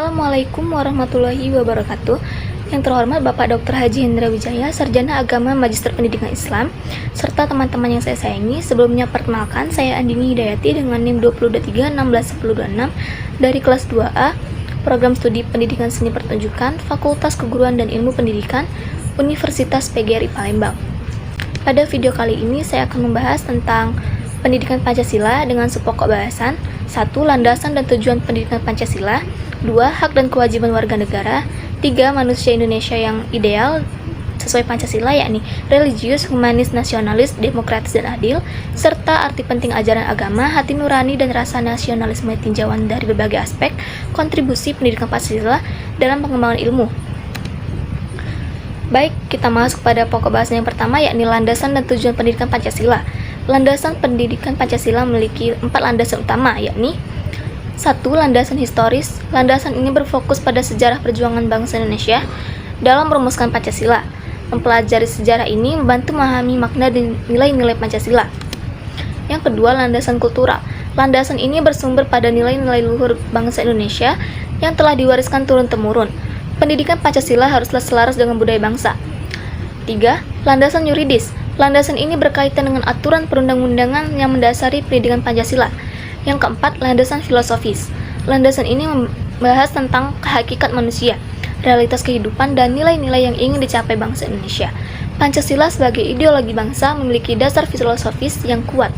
Assalamualaikum warahmatullahi wabarakatuh. Yang terhormat Bapak Dr. Haji Hendra Wijaya, Sarjana Agama Magister Pendidikan Islam, serta teman-teman yang saya sayangi. Sebelumnya perkenalkan, saya Andini Hidayati dengan NIM 23161026 dari kelas 2A, Program Studi Pendidikan Seni Pertunjukan, Fakultas Keguruan dan Ilmu Pendidikan, Universitas PGRI Palembang. Pada video kali ini saya akan membahas tentang pendidikan Pancasila dengan sepokok bahasan. 1. Landasan dan tujuan pendidikan Pancasila. 2. Hak dan kewajiban warga negara. 3. Manusia Indonesia yang ideal sesuai Pancasila, yakni religius, humanis, nasionalis, demokratis, dan adil, serta arti penting ajaran agama, hati nurani, dan rasa nasionalisme tinjauan dari berbagai aspek kontribusi pendidikan Pancasila dalam pengembangan ilmu. Baik, kita masuk pada pokok bahasan yang pertama, yakni landasan dan tujuan pendidikan Pancasila. Landasan pendidikan Pancasila memiliki 4 landasan utama, yakni 1. Landasan historis. Landasan ini berfokus pada sejarah perjuangan bangsa Indonesia dalam merumuskan Pancasila. Mempelajari sejarah ini membantu memahami makna dan nilai-nilai Pancasila. Yang kedua, landasan kultural. Landasan ini bersumber pada nilai-nilai luhur bangsa Indonesia yang telah diwariskan turun-temurun. Pendidikan Pancasila haruslah selaras dengan budaya bangsa. 3. Landasan yuridis. Landasan ini berkaitan dengan aturan perundang-undangan yang mendasari pendidikan Pancasila. Yang keempat, landasan filosofis. Landasan ini membahas tentang hakikat manusia, realitas kehidupan, dan nilai-nilai yang ingin dicapai bangsa Indonesia. Pancasila sebagai ideologi bangsa memiliki dasar filosofis yang kuat.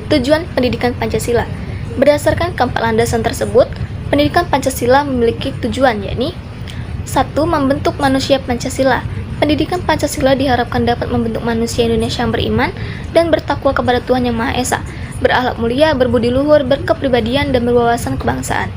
Tujuan pendidikan Pancasila. Berdasarkan keempat landasan tersebut, pendidikan Pancasila memiliki tujuan, yakni 1. Membentuk manusia Pancasila. Pendidikan Pancasila diharapkan dapat membentuk manusia Indonesia yang beriman dan bertakwa kepada Tuhan Yang Maha Esa, berakhlak mulia, berbudi luhur, berkepribadian, dan berwawasan kebangsaan.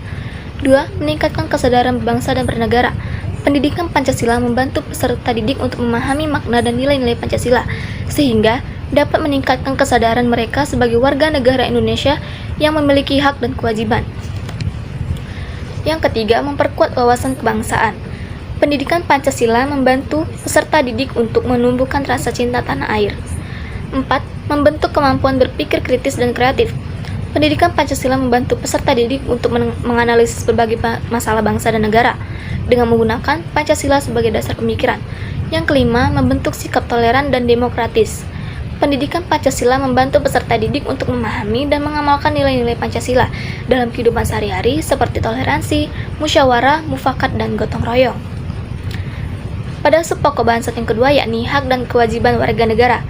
2. Meningkatkan kesadaran berbangsa dan bernegara. Pendidikan Pancasila membantu peserta didik untuk memahami makna dan nilai-nilai Pancasila, sehingga dapat meningkatkan kesadaran mereka sebagai warga negara Indonesia yang memiliki hak dan kewajiban. Yang ketiga, memperkuat wawasan kebangsaan. Pendidikan Pancasila membantu peserta didik untuk menumbuhkan rasa cinta tanah air. 4. Membentuk kemampuan berpikir kritis dan kreatif. Pendidikan Pancasila membantu peserta didik untuk menganalisis berbagai masalah bangsa dan negara dengan menggunakan Pancasila sebagai dasar pemikiran. Yang kelima, membentuk sikap toleran dan demokratis. Pendidikan Pancasila membantu peserta didik untuk memahami dan mengamalkan nilai-nilai Pancasila dalam kehidupan sehari-hari seperti toleransi, musyawarah, mufakat, dan gotong royong. Pada subpokok bahasan yang kedua, yakni hak dan kewajiban warga negara.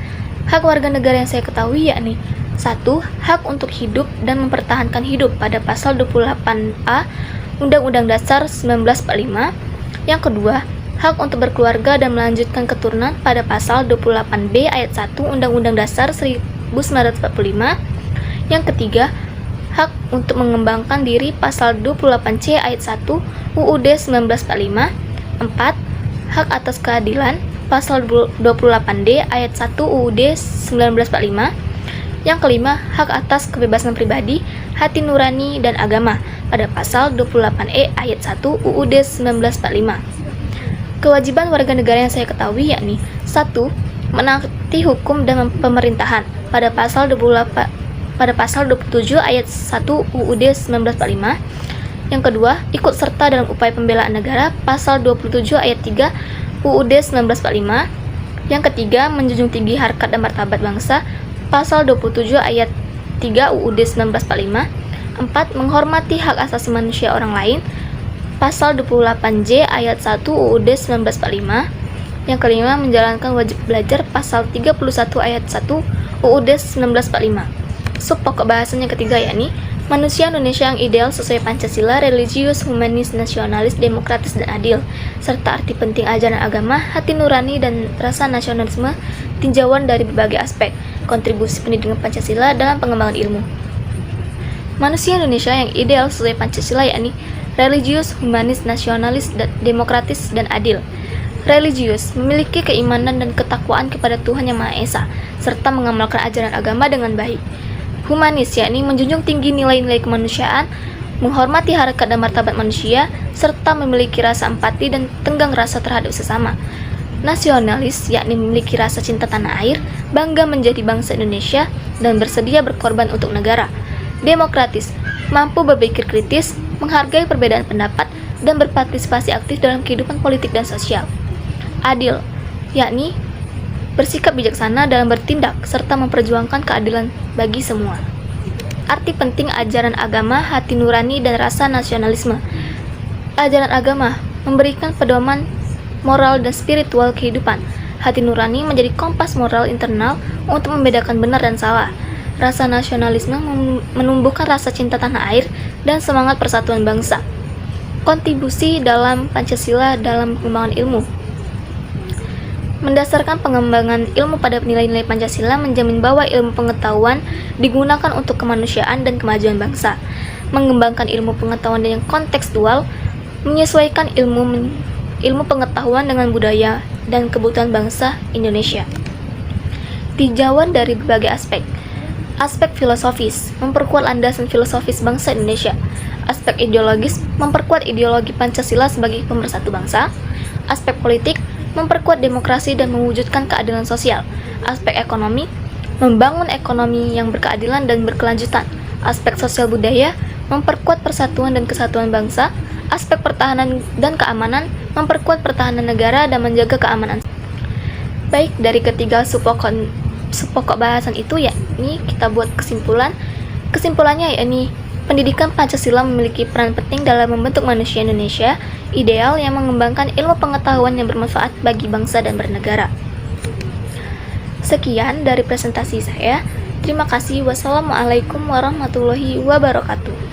Hak warga negara yang saya ketahui yakni 1. Hak untuk hidup dan mempertahankan hidup pada pasal 28A Undang-Undang Dasar 1945. Yang kedua, hak untuk berkeluarga dan melanjutkan keturunan pada pasal 28B ayat 1 Undang-Undang Dasar 1945. Yang ketiga, hak untuk mengembangkan diri pasal 28C ayat 1 UUD 1945. 4. Hak atas keadilan pasal 28D ayat 1 UUD 1945. Yang kelima, hak atas kebebasan pribadi, hati nurani, dan agama pada pasal 28E ayat 1 UUD 1945. Kewajiban warga negara yang saya ketahui yakni 1. Menaati hukum dan pemerintahan pada pasal 27 ayat 1 UUD 1945. Yang kedua, ikut serta dalam upaya pembelaan negara pasal 27 ayat 3 UUD 1945. Yang ketiga, menjunjung tinggi harkat dan martabat bangsa pasal 27 ayat 3 UUD 1945. 4. Menghormati hak asasi manusia orang lain pasal 28J ayat 1 UUD 1945. Yang kelima, menjalankan wajib belajar pasal 31 ayat 1 UUD 1945. Subpokok bahasan yang ketiga yakni manusia Indonesia yang ideal sesuai Pancasila, religius, humanis, nasionalis, demokratis, dan adil, serta arti penting ajaran agama, hati nurani, dan rasa nasionalisme tinjauan dari berbagai aspek kontribusi pendidikan Pancasila dalam pengembangan ilmu. Manusia Indonesia yang ideal sesuai Pancasila yakni religius, humanis, nasionalis, demokratis, dan adil. Religius memiliki keimanan dan ketakwaan kepada Tuhan Yang Maha Esa, serta mengamalkan ajaran agama dengan baik. Humanis yakni menjunjung tinggi nilai-nilai kemanusiaan, menghormati harkat dan martabat manusia, serta memiliki rasa empati dan tenggang rasa terhadap sesama. Nasionalis yakni memiliki rasa cinta tanah air, bangga menjadi bangsa Indonesia, dan bersedia berkorban untuk negara. Demokratis mampu berpikir kritis, menghargai perbedaan pendapat, dan berpartisipasi aktif dalam kehidupan politik dan sosial. Adil, yakni bersikap bijaksana dalam bertindak serta memperjuangkan keadilan bagi semua. Arti penting ajaran agama, hati nurani, dan rasa nasionalisme. Ajaran agama memberikan pedoman moral dan spiritual kehidupan. Hati nurani menjadi kompas moral internal untuk membedakan benar dan salah. Rasa nasionalisme menumbuhkan rasa cinta tanah air dan semangat persatuan bangsa. Kontribusi dalam Pancasila dalam pengembangan ilmu. Mendasarkan pengembangan ilmu pada nilai-nilai Pancasila menjamin bahwa ilmu pengetahuan digunakan untuk kemanusiaan dan kemajuan bangsa. Mengembangkan ilmu pengetahuan yang kontekstual, menyesuaikan ilmu pengetahuan dengan budaya dan kebutuhan bangsa Indonesia. Tinjauan dari berbagai aspek. Aspek filosofis, memperkuat landasan filosofis bangsa Indonesia. Aspek ideologis, memperkuat ideologi Pancasila sebagai pemersatu bangsa. Aspek politik, memperkuat demokrasi dan mewujudkan keadilan sosial. Aspek ekonomi, membangun ekonomi yang berkeadilan dan berkelanjutan. Aspek sosial budaya, memperkuat persatuan dan kesatuan bangsa. Aspek pertahanan dan keamanan, memperkuat pertahanan negara dan menjaga keamanan. Baik, dari ketiga subpokok bahasan itu yakni kita buat kesimpulan. Kesimpulannya yakni pendidikan Pancasila memiliki peran penting dalam membentuk manusia Indonesia ideal yang mengembangkan ilmu pengetahuan yang bermanfaat bagi bangsa dan bernegara. Sekian dari presentasi saya. Terima kasih. Wassalamualaikum warahmatullahi wabarakatuh.